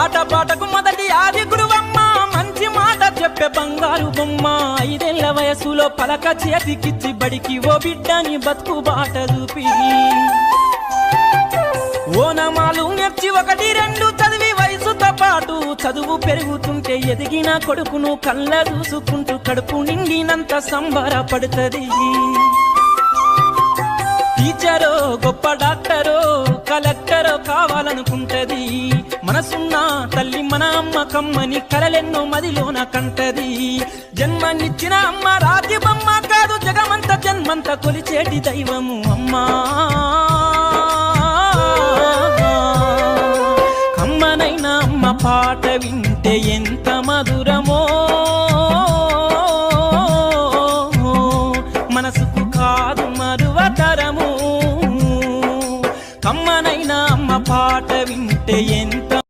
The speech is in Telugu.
ఆటపాటకు మొదటి ఆది గురువమ్మ మంచి మాట చెప్పే బంగారు బొమ్మ 5 ఏళ్ల వయసులో పలక చేతికిచ్చి బడికి ఓ బిడ్డని బతుకు బాట చూపి ఓనమాలు నేర్చి 1, 2 చదివి వయసుతో పాటు చదువు పెరుగుతుంటే ఎదిగిన కొడుకును కళ్ళ చూసుకుంటూ కడుపు నిండినంత సంబరపడుతుంది టీచరో గొప్ప డాక్టరో కలెక్టరో కావాలనుకుంటది మనసున్న తల్లి మన అమ్మ కమ్మని కలలెన్నో మదిలోన కంటది జన్మనిచ్చిన అమ్మ రాతి బొమ్మ కాదు జగమంత జన్మంత కొలిచేటి దైవము అమ్మా కమ్మనైన అమ్మ పాట వింటే ఎంత మధురమో మనసుకు కాదు మరువతరము కమ్మనైన అమ్మ పాట వింటే ఎంత